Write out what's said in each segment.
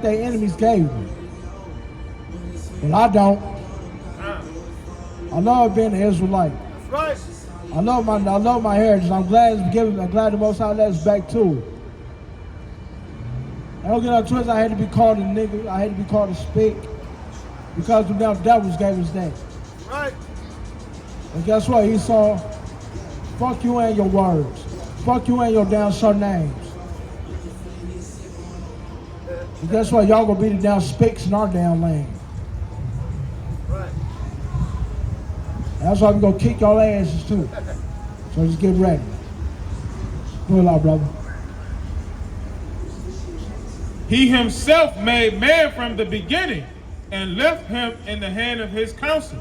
their enemies gave me. But I don't. I love being an Israelite. I love my heritage. I'm glad the Most High let us back to it. I don't get no twist. I had to be called a nigga. I had to be called a spick because the damn devils gave us that. Right. And guess what? He saw, fuck you and your words. Fuck you and your damn surnames. And guess what? Y'all gonna be the damn spicks in our damn land. Right. That's why we gonna kick y'all asses too. So just get ready. Pull out, brother. He himself made man from the beginning and left him in the hand of his counsel.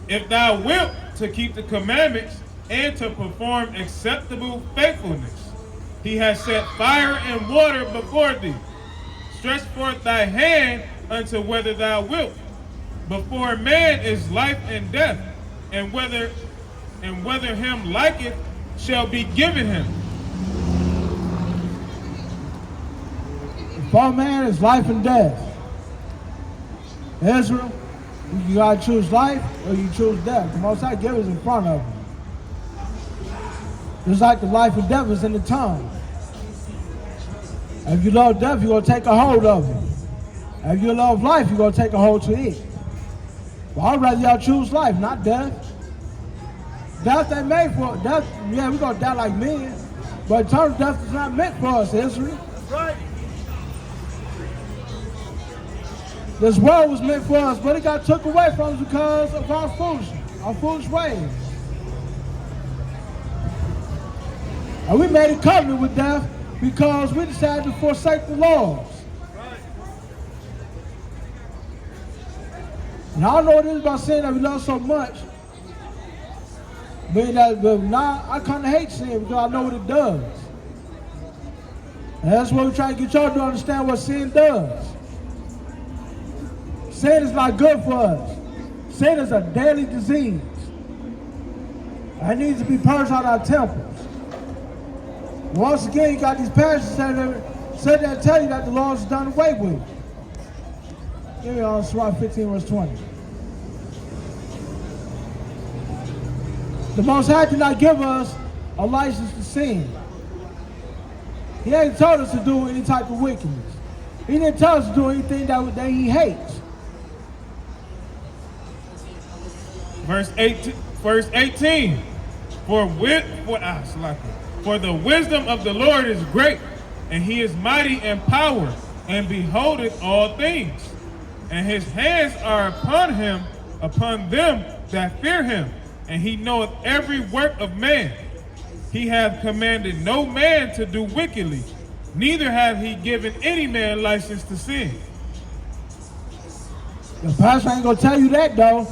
If thou wilt to keep the commandments and to perform acceptable faithfulness, he has set fire and water before thee. Stretch forth thy hand unto whether thou wilt. Before man is life and death, and whether him liketh shall be given him. For man is life and death. Israel, you gotta choose life or you choose death. The Most High give us in front of you. Just like the life and death is in the tongue. If you love death, you're gonna take a hold of it. If you love life, you're gonna take a hold to it. Well, I'd rather y'all choose life, not death. Death ain't made for death. Yeah, we're gonna die like men, but eternal death is not meant for us, Israel. Right. This world was meant for us, but it got took away from us because of our foolish ways. And we made a covenant with death because we decided to forsake the laws. Right. And I don't know what it is about sin that we love so much. But now I kind of hate sin because I know what it does. And that's what we're trying to get y'all to understand what sin does. Sin is not good for us. Sin is a deadly disease. It needs to be purged out of our temples. Once again, you got these pastors that there tell you that the laws is done away with. Give me on Surah 15 verse 20. The Most High did not give us a license to sin. He ain't told us to do any type of wickedness. He didn't tell us to do anything that he hates. Verse 18. For the wisdom of the Lord is great, and he is mighty in power, and beholdeth all things. And his hands are upon them that fear him, and he knoweth every work of man. He hath commanded no man to do wickedly, neither hath he given any man license to sin. The pastor ain't gonna tell you that though.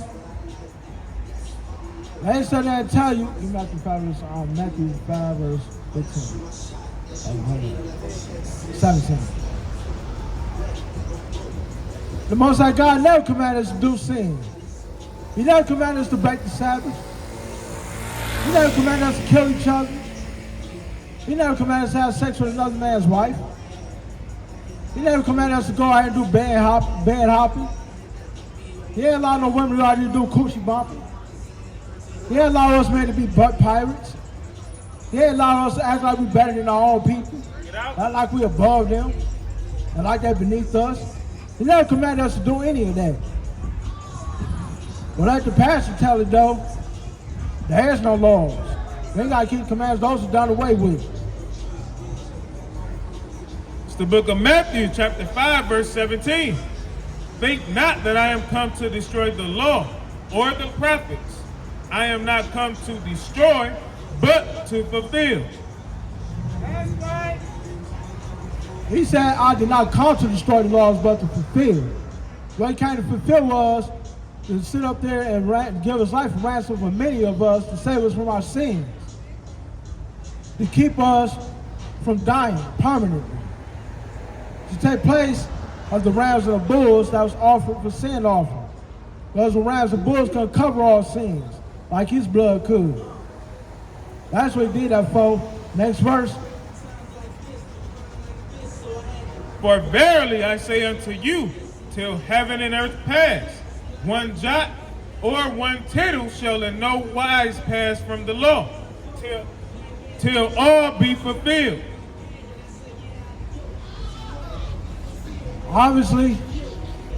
They ain't said that to tell you. Matthew 5 verse 15. 17. The Most High God never commanded us to do sin. He never commanded us to break the Sabbath. He never commanded us to kill each other. He never commanded us to have sex with another man's wife. He never commanded us to go out and do bed hopping. He ain't allowed no women to go out and do coochie bumping. He ain't allowed us men to be butt pirates. He ain't allowed us to act like we better than our own people. Not like we above them. And like they're beneath us. He never commanded us to do any of that. But like the pastor tell it though, there is no laws. We ain't got to keep commands. Those are done away with. It's the book of Matthew, chapter 5, verse 17. Think not that I am come to destroy the law or the prophets. I am not come to destroy, but to fulfill. That's right. He said, I did not come to destroy the laws, but to fulfill. What he came to fulfill was to sit up there and give his life a ransom for many of us, to save us from our sins, to keep us from dying permanently, to take place of the rams and the bulls that was offered for sin offering. Those rams and bulls could cover all sins, like his blood could. That's what he did that for. Next verse. For verily I say unto you, till heaven and earth pass, one jot or one tittle shall in no wise pass from the law, till all be fulfilled. Obviously,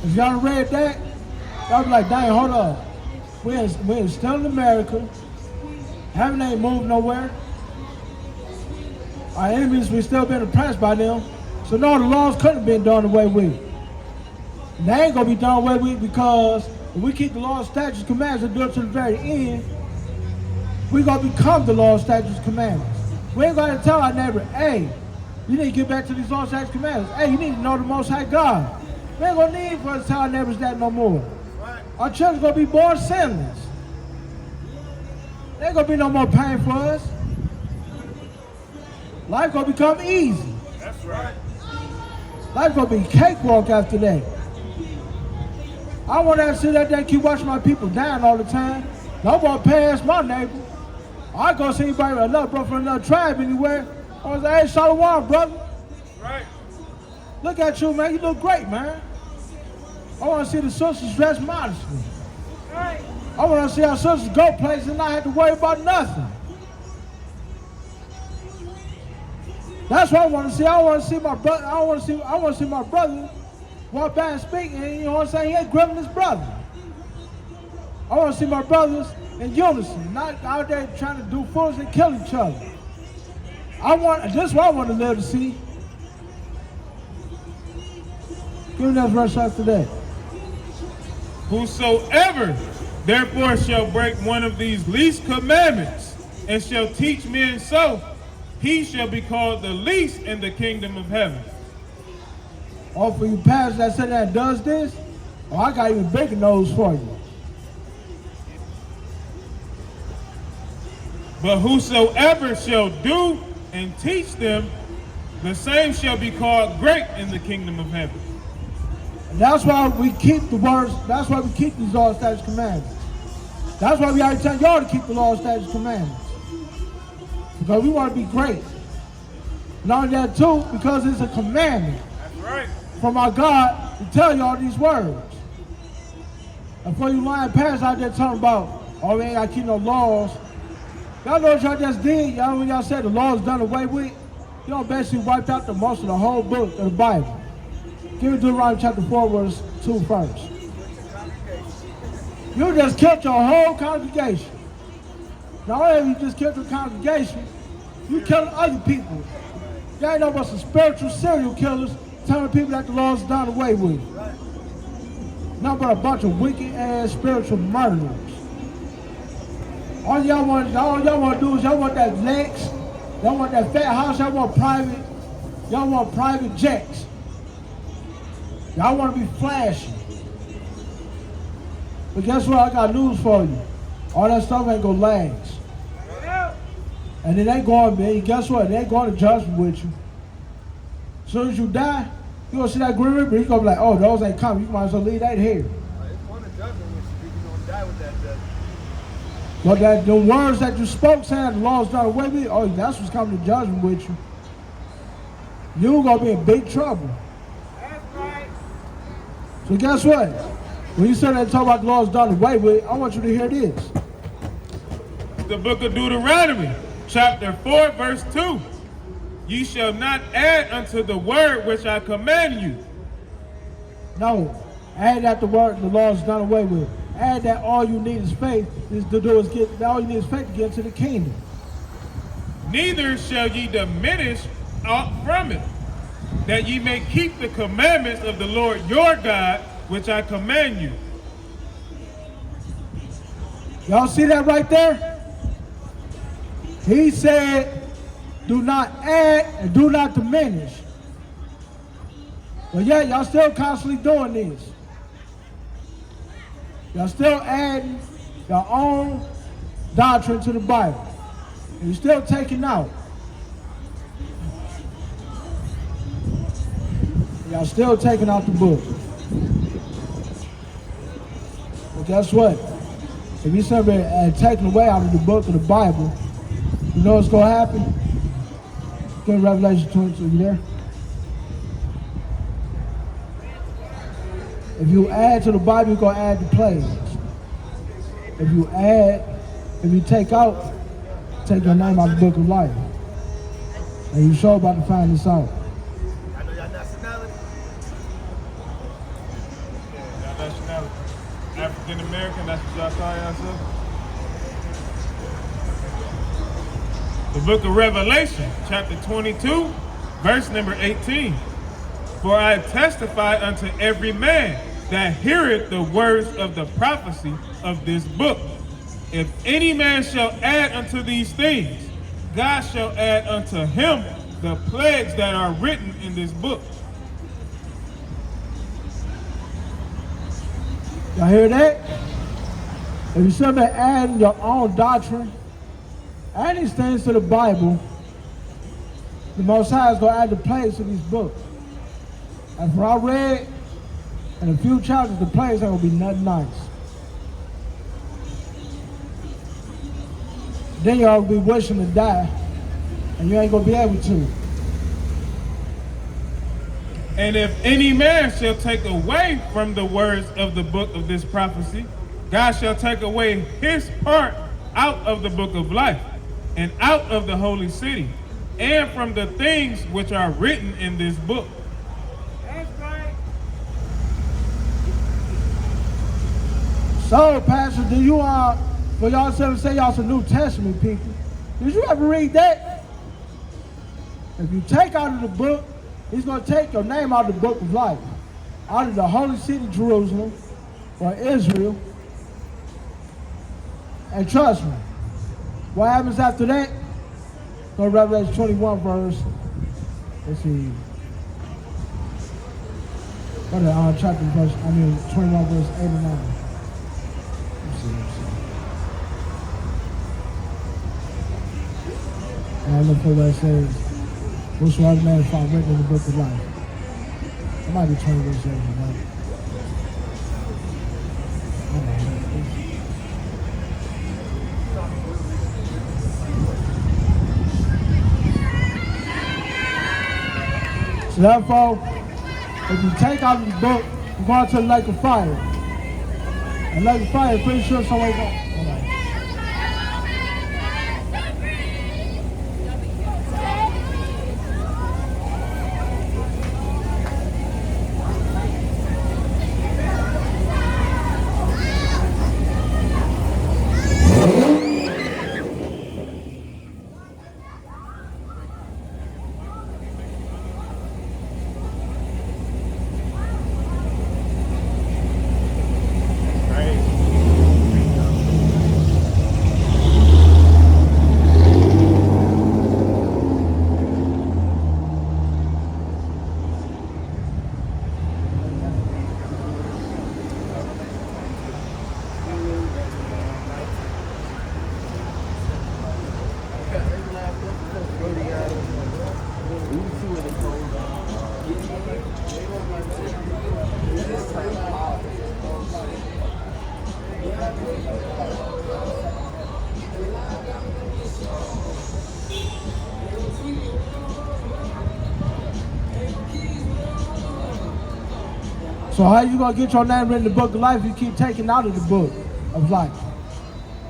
if y'all read that, y'all be like, dang, hold up. We're still in America. Heaven ain't moved nowhere. Our enemies, we still been oppressed by them. So no, the laws couldn't have been done away with. And they ain't gonna be done away with because if we keep the law, statutes, commandments and do it to the very end, we gonna become the law, statutes, commandments. We ain't gonna tell our neighbor, hey, you need to get back to these law, statutes, commandments. Hey, you need to know the Most High God. We ain't gonna need for us to tell our neighbors that no more. Our children gonna be born sinless. There ain't gonna be no more pain for us. Life gonna become easy. That's right. Life gonna be cakewalk after that. I want to sit out there and keep watching my people dying all the time. Nobody pass my neighbor. I go see anybody, another brother from another tribe anywhere. I was like, hey, Shalom, brother. Right. Look at you, man. You look great, man. I want to see the sisters dressed modestly. Right. I want to see our sisters go places and not have to worry about nothing. That's what I want to see. I want to see my brother. I want to see my brother walk by and speak, and you know what I'm saying? He ain't gripping his brother. I want to see my brothers in unison, not out there trying to do fools and kill each other. This is what I want to live to see. Give me that verse after that. Whosoever therefore shall break one of these least commandments and shall teach men so, he shall be called the least in the kingdom of heaven. Or for you pastors that say that does this, I got even bigger nose for you. But whosoever shall do and teach them, the same shall be called great in the kingdom of heaven. And that's why we keep the words, that's why we keep these laws, statutes, commandments. That's why we already tell y'all to keep the laws, statutes, commandments. Because we want to be great. Not only that too, because it's a commandment. That's right. From our God to tell y'all these words. And for you lying pastors out there talking about, oh, we ain't got to keep no laws. Y'all know what y'all just did? Y'all, when y'all said the law is done away with, y'all basically wiped out the most of the whole book of the Bible. Give me Deuteronomy chapter 4, verse 2 first. You just killed your whole congregation. Not only have you just killed your congregation, you killed other people. Y'all ain't know about some spiritual serial killers telling people that the law is done away with. Nothing but a bunch of wicked ass spiritual murderers. All y'all want to do is y'all want that Lex, y'all want that fat house, y'all want private jets. Y'all want to be flashy. But guess what? I got news for you. All that stuff ain't gonna last. And it ain't going, man. Guess what? It ain't going to judgment with you. As soon as you die, you gonna see that Green River, you're gonna be like, oh, those ain't coming. You might as well leave that here. It's one of judgment when you're going to die with that judgment. But the words that you spoke saying the law's done away with, oh, that's what's coming to judgment with you. You're gonna be in big trouble. That's right. So guess what? When you say that talk about the law's done away with, I want you to hear this. The book of Deuteronomy, chapter 4, verse 2. Ye shall not add unto the word which I command you. No, add that the law is done away with. Add that all you need is faith all you need is faith to get into the kingdom. Neither shall ye diminish aught from it, that ye may keep the commandments of the Lord your God, which I command you. Y'all see that right there? He said, do not add and do not diminish. But yet, y'all still constantly doing this. Y'all still adding your own doctrine to the Bible. And you're still taking out. Y'all still taking out the book. Well, guess what? If you somebody taken away out of the book of the Bible, you know what's going to happen? Go to Revelation 22, you there? If you add to the Bible, you're going to add the plagues. If you take out, take your name out of the book of life. And you sure about to find this out. I know y'all nationality. Y'all nationality. African American, that's what y'all call yourself? The book of Revelation, chapter 22, verse number 18. For I testify unto every man that heareth the words of the prophecy of this book. If any man shall add unto these things, God shall add unto him the plagues that are written in this book. Y'all hear that? If you sit there adding your own doctrine, add these things to the Bible, the Most High is going to add the plagues to these books. And for I read, in a few chapters, the plagues ain't going to be nothing nice. Then y'all will be wishing to die, and you ain't going to be able to. And if any man shall take away from the words of the book of this prophecy, God shall take away his part out of the book of life, and out of the holy city, and from the things which are written in this book. That's right. So, Pastor, do you for y'all say y'all some New Testament people, did you ever read that? If you take out of the book, he's going to take your name out of the book of life, out of the holy city Jerusalem, or Israel. And trust me, what happens after that? Go to Revelation 21 verse, let's see. Go to chapter verse, 21 verse 8 and 9. Let's see. And I look for where it says, whatsoever man found written in the book of life. It might be 20 verse 8 and 9. So therefore, if you take out of the book, you're going to the lake of fire. And lake of fire, pretty sure somebody's going. Hold on. So how you gonna get your name written in the book of life if you keep taking out of the book of life?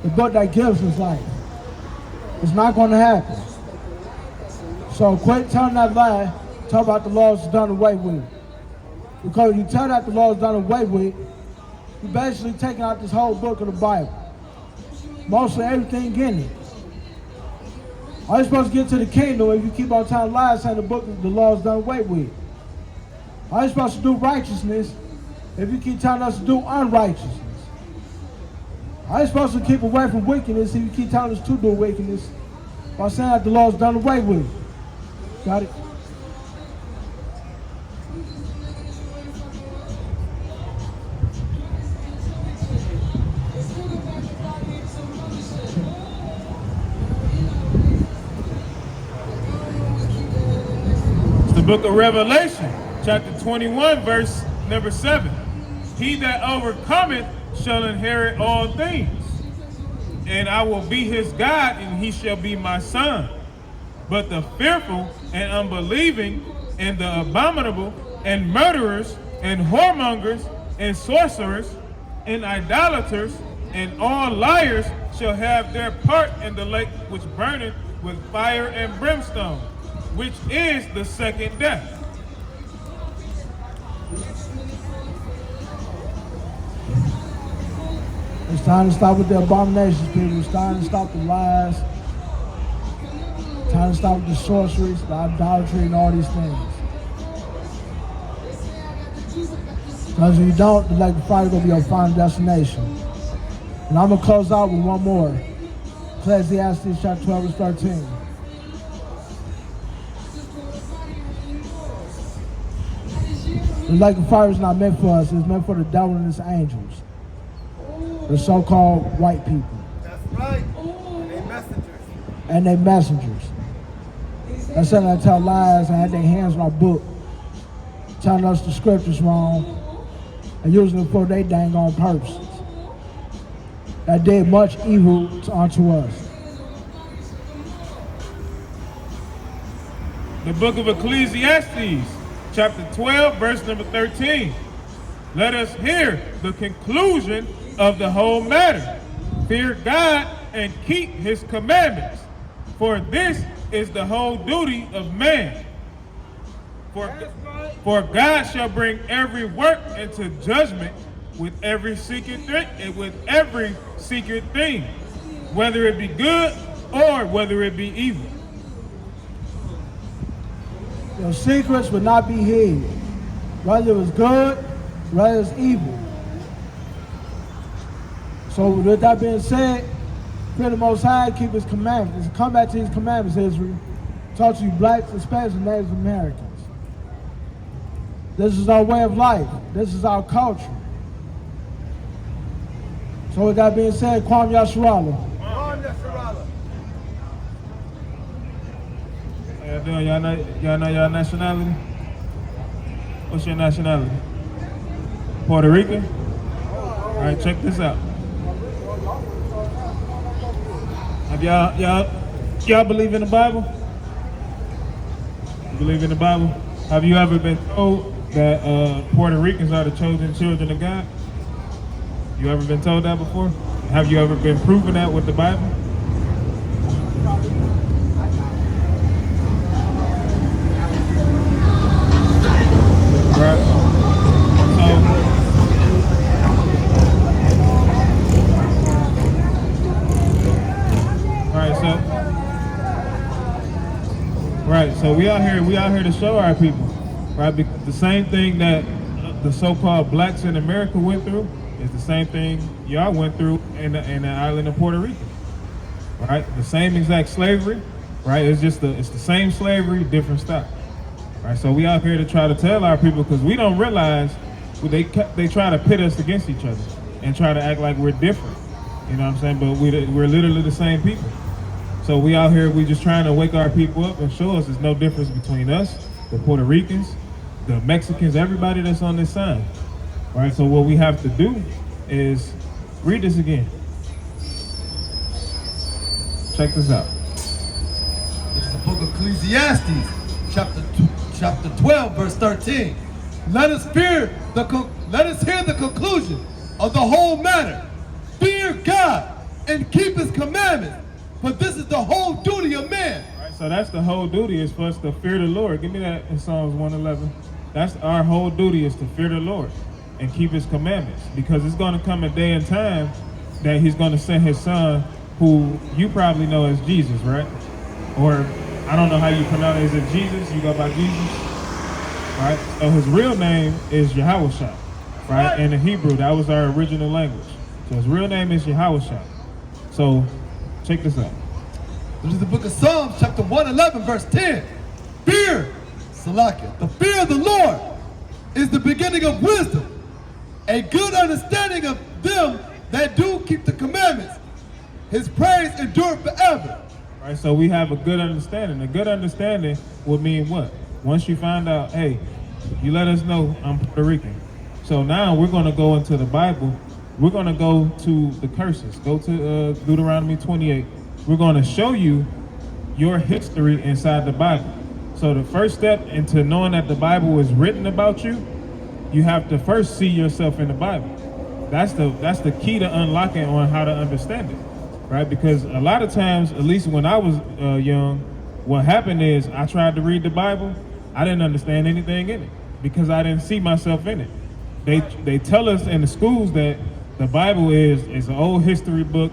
The book that gives us life. It's not gonna happen. So quit telling that lie, talk about the laws done away with. Because you tell that the laws done away with, you're basically taking out this whole book of the Bible. Mostly everything in it. How you supposed to get to the kingdom if you keep on telling lies saying the law is done away with? How you supposed to do righteousness if you keep telling us to do unrighteousness? How you supposed to keep away from wickedness if you keep telling us to do wickedness by saying that the law is done away with? Got it? The book of Revelation, chapter 21, verse number 7. He that overcometh shall inherit all things, and I will be his God, and he shall be my son. But the fearful and unbelieving, and the abominable, and murderers, and whoremongers, and sorcerers, and idolaters, and all liars shall have their part in the lake which burneth with fire and brimstone, which is the second death. It's time to stop with the abominations, people. It's time to stop the lies. Time to stop with the sorceries, the idolatry, and all these things. Because if you don't, the lake of fire is going to be your final destination. And I'm going to close out with one more. Ecclesiastes chapter 12 verse 13. The lake of fire is not meant for us. It's meant for the devil and his angels. The so-called white people. That's right. And they messengers. And they messengers. That's something that tell lies and had their hands on our book, telling us the scriptures wrong, and using it for their dang on purposes. That did much evil unto us. The book of Ecclesiastes, chapter 12, verse number 13. Let us hear the conclusion of the whole matter. Fear God and keep his commandments, for this is the whole duty of man. For God shall bring every work into judgment with every secret thing, whether it be good or whether it be evil. Your secrets would not be hid, whether it was good, whether it was evil. So with that being said, fear the Most High, keep his commandments. Come back to his commandments, Israel. Talk to you blacks, especially Native Americans. This is our way of life. This is our culture. So with that being said, Kwam Yasharahla. Kwam Yasharahla. How y'all doing? Y'all know y'all nationality? What's your nationality? Puerto Rican? All right, check this out. Have y'all believe in the Bible? You believe in the Bible? Have you ever been told that Puerto Ricans are the chosen children of God? You ever been told that before? Have you ever been proven that with the Bible? Right. So we out here to show our people, right? Because the same thing that the so-called blacks in America went through is the same thing y'all went through in the island of Puerto Rico, right? The same exact slavery, right? It's the same slavery, different style, right? So we out here to try to tell our people, because we don't realize they try to pit us against each other and try to act like we're different, you know what I'm saying? But we're literally the same people. So we out here, we just trying to wake our people up and show us there's no difference between us, the Puerto Ricans, the Mexicans, everybody that's on this side. All right, so what we have to do is read this again. Check this out. This is the book of Ecclesiastes, chapter 12, verse 13. Let us hear the conclusion of the whole matter. Fear God and keep his commandments, for this is the whole duty of man. All right, so that's the whole duty, is for us to fear the Lord. Give me that in Psalms 111. That's our whole duty, is to fear the Lord and keep his commandments, because it's going to come a day and time that he's going to send his son, who you probably know as Jesus, right? Or I don't know how you pronounce it. Is it Jesus? You go by Jesus? Right? So his real name is Yahawashah, right? In the Hebrew, that was our original language. So his real name is Yahawashah. So check this out. This is the book of Psalms, chapter 111, verse 10. Fear, Salakia, the fear of the Lord is the beginning of wisdom, a good understanding of them that do keep the commandments. His praise endureth forever. All right, so we have a good understanding. A good understanding would mean what? Once you find out, hey, you let us know I'm Puerto Rican. So now we're going to go into the Bible. We're going to go to the curses. Go to Deuteronomy 28. We're going to show you your history inside the Bible. So the first step into knowing that the Bible is written about you you have to first see yourself in the Bible. That's the key to unlocking on how to understand it, right? Because a lot of times, at least when I was young, what happened is I tried to read the Bible, I didn't understand anything in it because I didn't see myself in it. They tell us in the schools that the Bible is an old history book,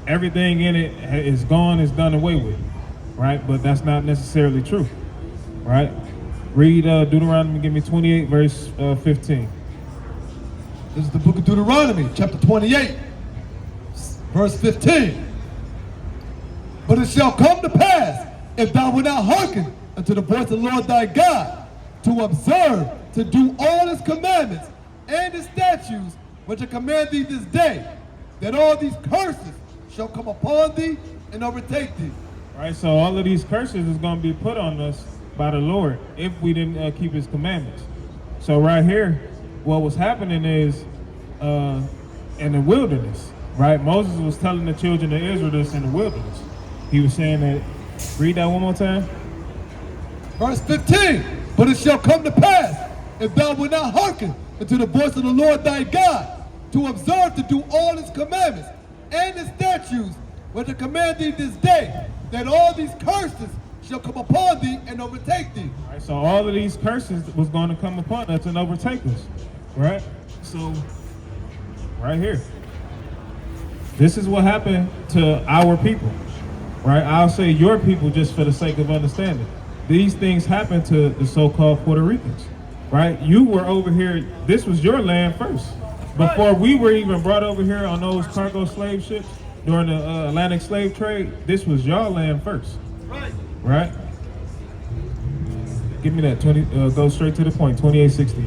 everything in it is gone, is done away with, right? But that's not necessarily true, right? Read Deuteronomy, give me 28, verse 15. This is the book of Deuteronomy, chapter 28, verse 15. But it shall come to pass, if thou wilt not hearken unto the voice of the Lord thy God, to observe, to do all his commandments and his statutes, which I command thee this day, that all these curses shall come upon thee and overtake thee. Right, so all of these curses is going to be put on us by the Lord if we didn't keep his commandments. So right here, what was happening is in the wilderness, right? Moses was telling the children of Israel this in the wilderness. He was saying that, read that one more time. Verse 15, but it shall come to pass, if thou wilt not hearken unto the voice of the Lord thy God, to observe to do all his commandments and his statutes, which I command thee this day, that all these curses shall come upon thee and overtake thee. Right, so all of these curses was going to come upon us and overtake us, right? So, right here. This is what happened to our people, right? I'll say your people just for the sake of understanding. These things happened to the so-called Puerto Ricans, right? You were over here, this was your land first. Before we were even brought over here on those cargo slave ships during the Atlantic slave trade, this was your land first, right? Give me that, go straight to the point, 28:60.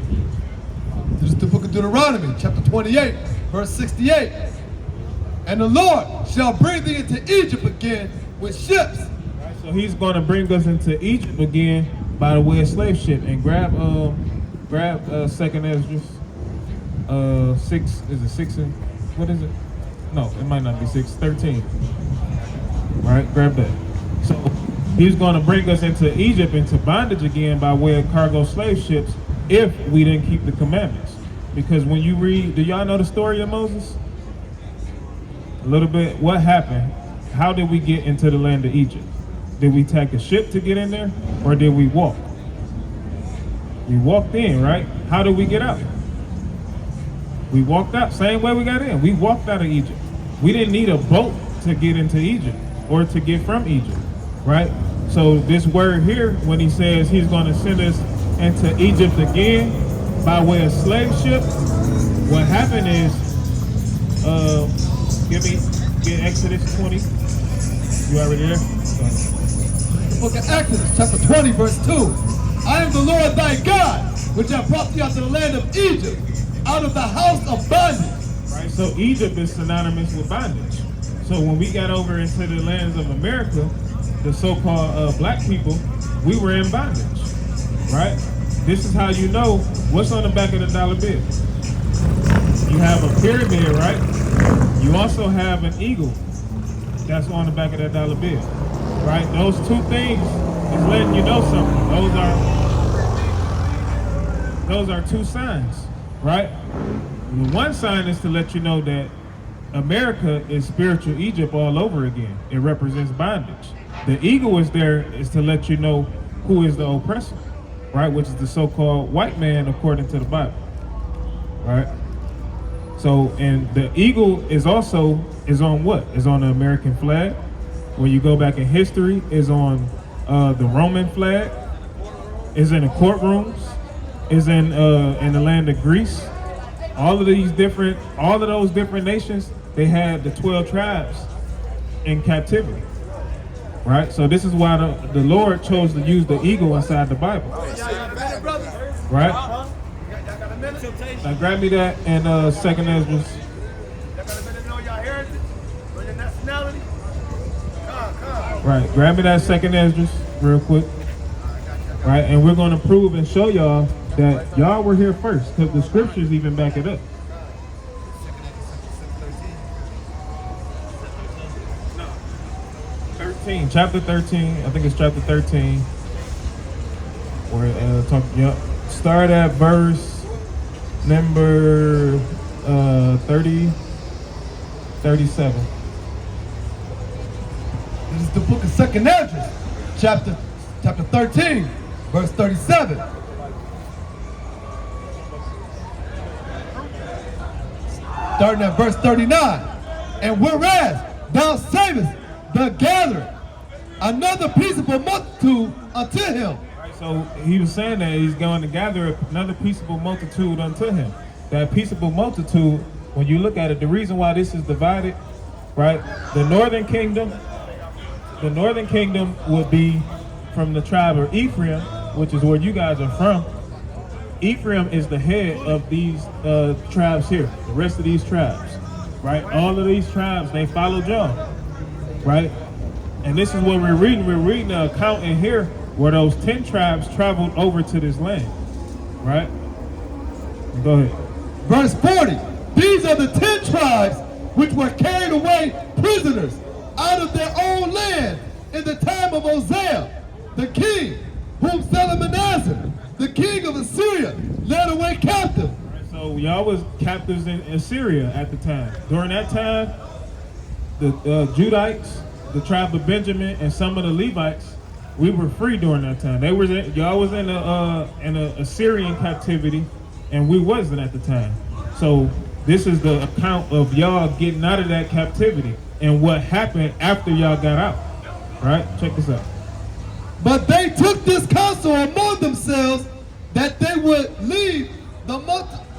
This is the book of Deuteronomy, chapter 28, verse 68. And the Lord shall bring thee into Egypt again with ships. Right, so he's going to bring us into Egypt again by the way of slave ship. And grab Second Esdras 6, is it 6 and, what is it? No, it might not be 6, 13. Right, grab that. So he's going to bring us into Egypt, into bondage again by way of cargo slave ships if we didn't keep the commandments. Because when you read, do y'all know the story of Moses? A little bit. What happened? How did we get into the land of Egypt? Did we take a ship to get in there, or did we walk? We walked in, right? How did we get out? We walked out, same way we got in. We walked out of Egypt. We didn't need a boat to get into Egypt or to get from Egypt, right? So this word here, when he says he's going to send us into Egypt again by way of slave ship, what happened is, get Exodus 20. You already there? The book of Exodus, chapter 20, verse 2. I am the Lord thy God, which have brought thee out of the land of Egypt, out of the house of bondage. Right, so Egypt is synonymous with bondage. So when we got over into the lands of America, the so-called black people, we were in bondage, right? This is how you know what's on the back of the dollar bill. You have a pyramid, right? You also have an eagle that's on the back of that dollar bill, right? Those two things is letting you know something. Those are two signs, right? The one sign is to let you know that America is spiritual Egypt all over again. It represents bondage. The eagle is there is to let you know who is the oppressor, right? Which is the so-called white man according to the Bible, right? So, and the eagle is on what? Is on the American flag. When you go back in history, is on the Roman flag. Is in the courtrooms. Is in the land of Greece. All of those different nations, they had the 12 tribes in captivity, right? So this is why the Lord chose to use the eagle inside the Bible, right? Now grab me that and Second Esdras. Right, grab me that Second Esdras real quick. Right, and we're going to prove and show y'all that y'all were here first, because the scriptures even back it up. Chapter 13, I think it's chapter 13. Where start at verse Number 30, 37. This is the book of 2nd Esdras, chapter 13, verse 37. Starting at verse 39. And whereas thou savest the gathering, another peaceable multitude unto him. Right, so he was saying that he's going to gather another peaceable multitude unto him. That peaceable multitude, when you look at it, the reason why this is divided, right? The northern kingdom would be from the tribe of Ephraim, which is where you guys are from. Ephraim is the head of these tribes here, the rest of these tribes, right? All of these tribes, they follow John, right? And this is what we're reading. We're reading the account in here where those 10 tribes traveled over to this land, right? Go ahead. Verse 40. These are the 10 tribes which were carried away prisoners out of their own land in the time of Hosea, the king, whom Salmanassar, the king of Assyria, led away captive. Right, so y'all was captives in Assyria at the time. During that time, the Judites, the tribe of Benjamin, and some of the Levites, we were free during that time. Y'all was in a Assyrian captivity, and we wasn't at the time. So this is the account of y'all getting out of that captivity and what happened after y'all got out. Right? Check this out. But they took this counsel among themselves that they would leave the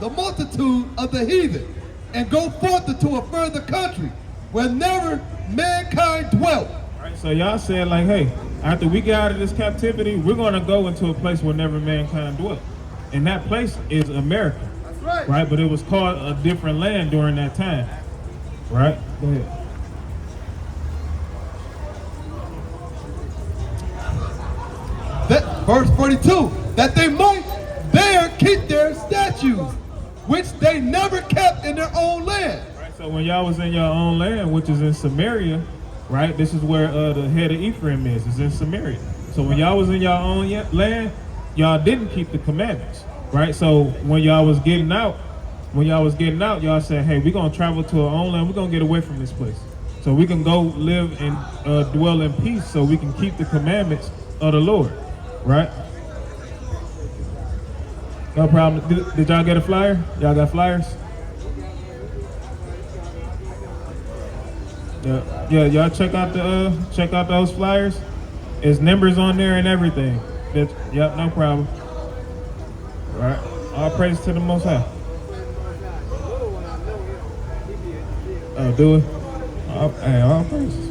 multitude of the heathen and go forth into a further country where never mankind dwelt. Right, so y'all said like, hey, after we get out of this captivity, we're going to go into a place where never mankind dwelt. And that place is America. That's right. Right? But it was called a different land during that time. Right? Go ahead. Verse 42, that they might there keep their statutes, which they never kept in their own land. Right, so when y'all was in your own land, which is in Samaria, right, this is where the head of Ephraim is in Samaria. So when y'all was in your own land, y'all didn't keep the commandments, right? So when y'all was getting out, y'all said, hey, we're going to travel to our own land. We're going to get away from this place. So we can go live and dwell in peace so we can keep the commandments of the Lord. Right? No problem. Did y'all get a flyer? Y'all got flyers? Yeah. Y'all check out those flyers. There's numbers on there and everything. Yep, no problem. All right. All praise to the Most High. Oh, do it. Hey, all praises.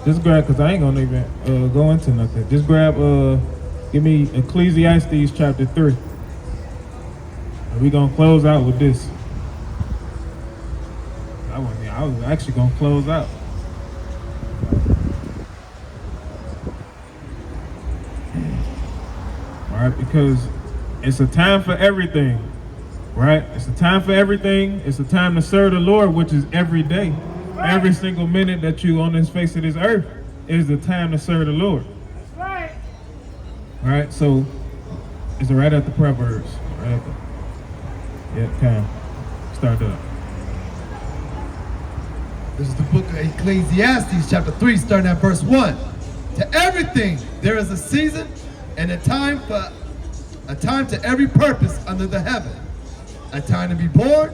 Just grab, because I ain't gonna even go into nothing. Just grab, give me Ecclesiastes chapter 3. And we gonna close out with this. I was actually gonna close out. All right, because it's a time for everything, right? It's a time for everything. It's a time to serve the Lord, which is every day. Every single minute that you on this face of this earth is the time to serve the Lord. That's right. All right, so it's right at the Proverbs. Right at the, yeah, time. Start that. This is the book of Ecclesiastes, chapter 3, starting at verse 1. To everything there is a season and a time to every purpose under the heaven. A time to be born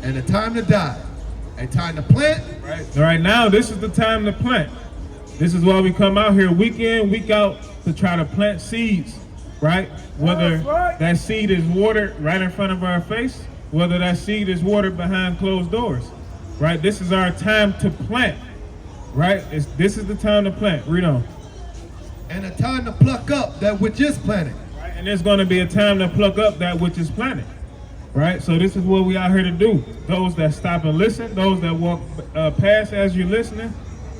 and a time to die. A time to plant. Right now, this is the time to plant. This is why we come out here week in, week out to try to plant seeds, right? Whether that seed is watered right in front of our face, whether that seed is watered behind closed doors, right? This is our time to plant, right? This is the time to plant. Read on. And a time to pluck up that which is planted. Right? And there's going to be a time to pluck up that which is planted. Right, so this is what we out here to do. Those that stop and listen, those that walk past as you're listening,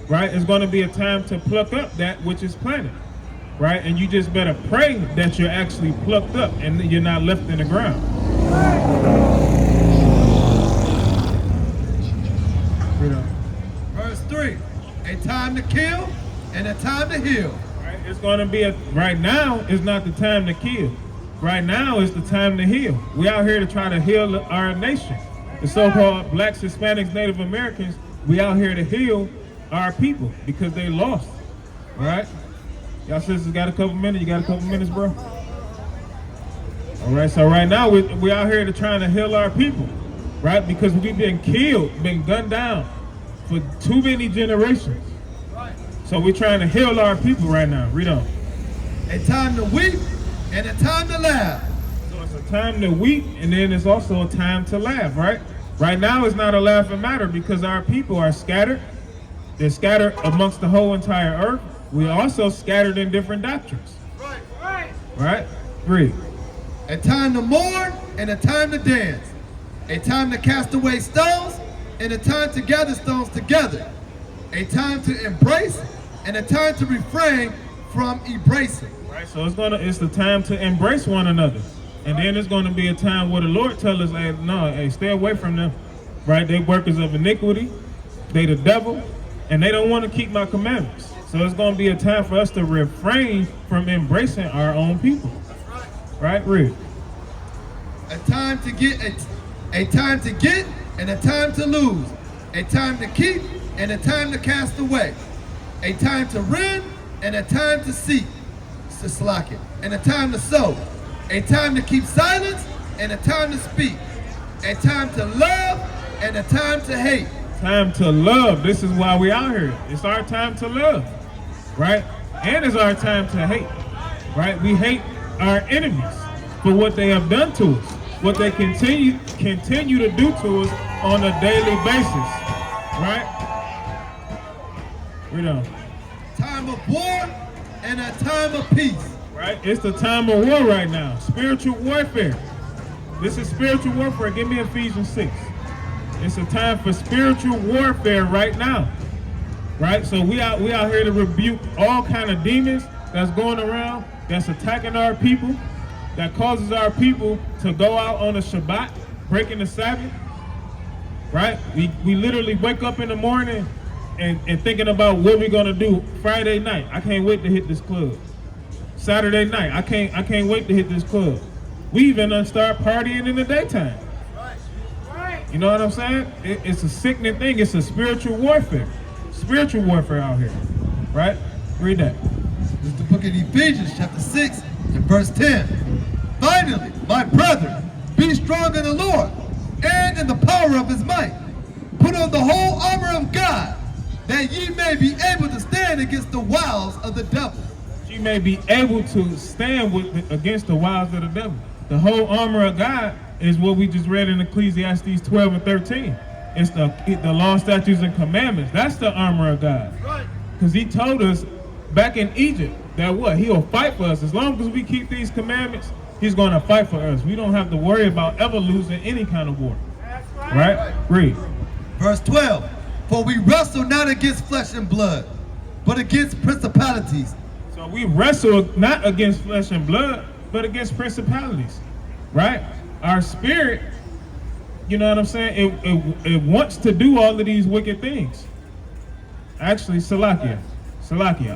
right? It's going to be a time to pluck up that which is planted, right? And you just better pray that you're actually plucked up and you're not left in the ground. Verse 3, a time to kill and a time to heal. Right, it's going to be right now is not the time to kill. Right now is the time to heal. We out here to try to heal our nation. The so-called blacks, Hispanics, Native Americans, we out here to heal our people because they lost. All right? Y'all sisters got a couple minutes? You got a couple minutes, bro? All right, so right now we out here to trying to heal our people, right? Because we've been killed, been gunned down for too many generations. So we're trying to heal our people right now. Read on. A time to weep and a time to laugh. So it's a time to weep, and then it's also a time to laugh, right? Right now it's not a laughing matter because our people are scattered. They're scattered amongst the whole entire earth. We're also scattered in different doctrines. Right? Read. A time to mourn and a time to dance. A time to cast away stones and a time to gather stones together. A time to embrace and a time to refrain from embracing. Right, so it's the time to embrace one another. And then it's going to be a time where the Lord tells us, hey, no, hey, stay away from them. Right? They workers of iniquity. They the devil. And they don't want to keep my commandments. So it's going to be a time for us to refrain from embracing our own people. Right? Read. A time to get and a time to lose. A time to keep and a time to cast away. A time to rend and a time to seek. To slack it. And a time to sow. A time to keep silence and a time to speak. A time to love and a time to hate. Time to love. This is why we out here. It's our time to love. Right? And it's our time to hate. Right? We hate our enemies for what they have done to us. What they continue to do to us on a daily basis. Right? Read on. Time of war and a time of peace. Right? It's the time of war right now. Spiritual warfare. This is spiritual warfare. Give me Ephesians 6. It's a time for spiritual warfare right now. Right? So we out here to rebuke all kind of demons that's going around, that's attacking our people, that causes our people to go out on a Shabbat, breaking the Sabbath. Right? We literally wake up in the morning and thinking about what we're gonna do Friday night. I can't wait to hit this club. Saturday night, I can't wait to hit this club. We even done start partying in the daytime. You know what I'm saying? It's a sickening thing. It's a spiritual warfare. Spiritual warfare out here. Right? Read that. This is the book of Ephesians, chapter 6, and verse 10. Finally, my brethren, be strong in the Lord and in the power of his might. Put on the whole armor of God, that ye may be able to stand against the wiles of the devil. Ye may be able to stand against the wiles of the devil. The whole armor of God is what we just read in Ecclesiastes 12 and 13. It's the law, statutes, and commandments. That's the armor of God. Because he told us back in Egypt that what? He'll fight for us. As long as we keep these commandments, he's going to fight for us. We don't have to worry about ever losing any kind of war. Right? Read. Verse 12. For we wrestle not against flesh and blood, but against principalities. So we wrestle not against flesh and blood, but against principalities. Right? Our spirit, you know what I'm saying? It wants to do all of these wicked things. Actually, Salakia.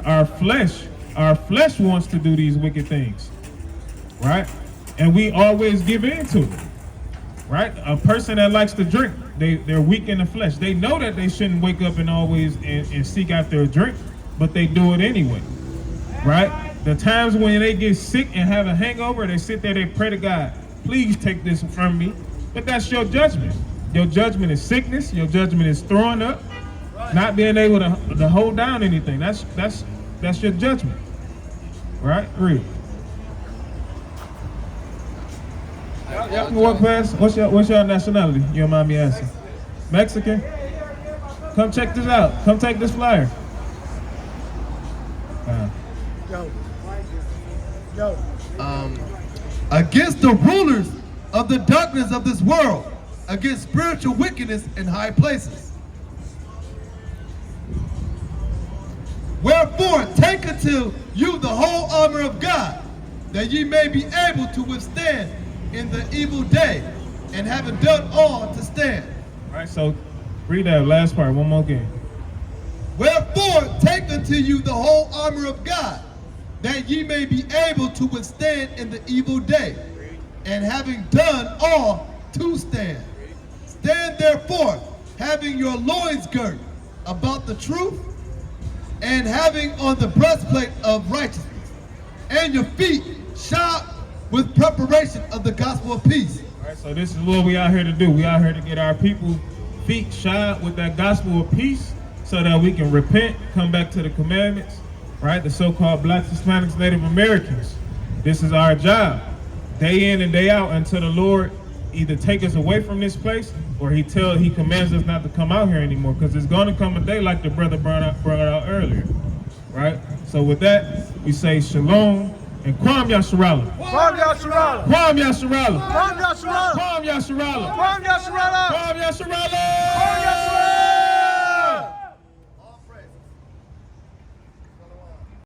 Our flesh wants to do these wicked things. Right? And we always give in to it. Right? A person that likes to drink, they're weak in the flesh. They know that they shouldn't wake up and always and seek after a drink, but they do it anyway. Right? The times when they get sick and have a hangover, they sit there, they pray to God, please take this from me. But that's your judgment. Your judgment is sickness. Your judgment is throwing up, not being able to hold down anything. That's your judgment. Right? Read. Y'all can walk past. What's your nationality? You don't mind me asking? Mexican? Come check this out. Come take this flyer. Yo. Against the rulers of the darkness of this world, against spiritual wickedness in high places. Wherefore, take unto you the whole armor of God, that ye may be able to withstand in the evil day, and having done all to stand. All right, so read that last part one more again. Wherefore, take unto you the whole armor of God, that ye may be able to withstand in the evil day, and having done all to stand. Stand therefore, having your loins girt about the truth, and having on the breastplate of righteousness, and your feet shod with preparation of the gospel of peace. All right, so this is what we out here to do. We out here to get our people feet shod with that gospel of peace so that we can repent, come back to the commandments, right? The so-called Blacks, Hispanics, Native Americans. This is our job, day in and day out, until the Lord either take us away from this place or he commands us not to come out here anymore, because it's going to come a day like the brother brought out earlier, right? So with that, we say shalom and Kwam Yasharahla. Kwam Yasharahla. Kwam Yasharahla. Kwam Yasharahla. Kwam Yasharahla. Kwam Yasharahla. Kwam Yasharahla. Kwam Yasharahla.